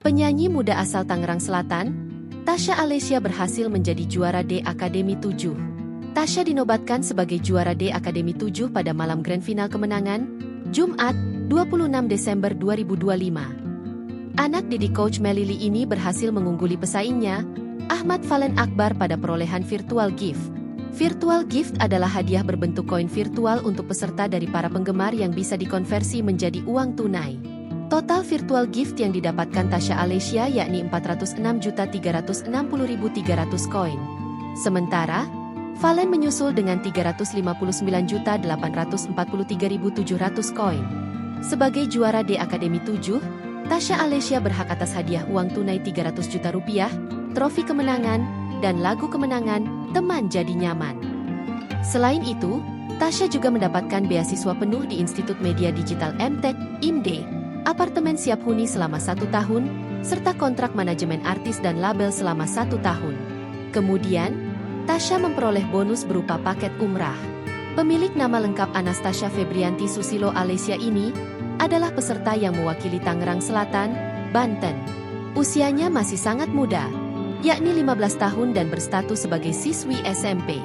Penyanyi muda asal Tangerang Selatan, Tasya Alessia berhasil menjadi juara D Akademi 7. Tasya dinobatkan sebagai juara D Akademi 7 pada malam grand final kemenangan, Jumat, 26 Desember 2025. Anak didik coach Melili ini berhasil mengungguli pesaingnya, Ahmad Valen Akbar, pada perolehan virtual gift. Virtual gift adalah hadiah berbentuk koin virtual untuk peserta dari para penggemar yang bisa dikonversi menjadi uang tunai. Total virtual gift yang didapatkan Tasya Alessia yakni 406.360.300 koin. Sementara, Valen menyusul dengan 359.843.700 koin. Sebagai juara D Akademi 7, Tasya Alessia berhak atas hadiah uang tunai 300 juta rupiah, trofi kemenangan, dan lagu kemenangan, Teman Jadi Nyaman. Selain itu, Tasya juga mendapatkan beasiswa penuh di Institut Media Digital MTech, IMD, apartemen siap huni selama 1 tahun, serta kontrak manajemen artis dan label selama 1 tahun. Kemudian, Tasya memperoleh bonus berupa paket umrah. Pemilik nama lengkap Anastasia Febrianti Susilo Alessia ini adalah peserta yang mewakili Tangerang Selatan, Banten. Usianya masih sangat muda, yakni 15 tahun dan berstatus sebagai siswi SMP.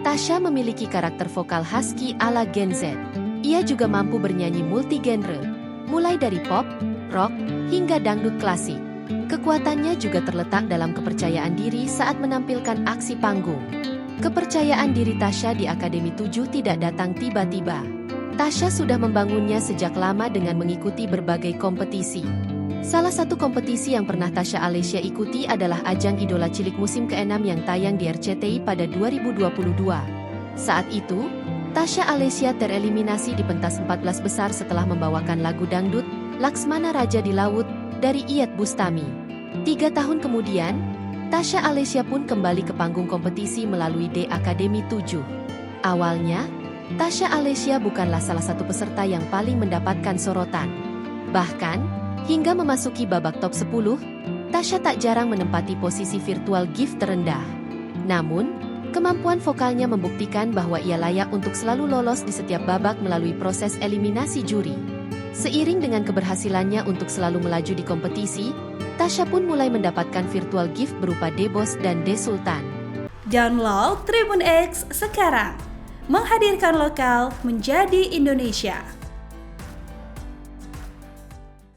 Tasya memiliki karakter vokal husky ala Gen Z. Ia juga mampu bernyanyi multi-genre, mulai dari pop, rock, hingga dangdut klasik. Kekuatannya juga terletak dalam kepercayaan diri saat menampilkan aksi panggung. Kepercayaan diri Tasya di Akademi 7 tidak datang tiba-tiba. Tasya sudah membangunnya sejak lama dengan mengikuti berbagai kompetisi. Salah satu kompetisi yang pernah Tasya Alessia ikuti adalah ajang Idola Cilik musim ke-6 yang tayang di RCTI pada 2022. Saat itu, Tasya Alessia tereliminasi di pentas 14 besar setelah membawakan lagu dangdut Laksmana Raja di Laut dari Iyeth Bustami. 3 tahun kemudian, Tasya Alessia pun kembali ke panggung kompetisi melalui D Akademi 7. Awalnya, Tasya Alessia bukanlah salah satu peserta yang paling mendapatkan sorotan. Bahkan, hingga memasuki babak top 10, Tasya tak jarang menempati posisi virtual gift terendah. Namun, kemampuan vokalnya membuktikan bahwa ia layak untuk selalu lolos di setiap babak melalui proses eliminasi juri. Seiring dengan keberhasilannya untuk selalu melaju di kompetisi, Tasya pun mulai mendapatkan virtual gift berupa D-Boss dan D-Sultan. Download Tribun X sekarang, menghadirkan lokal menjadi Indonesia.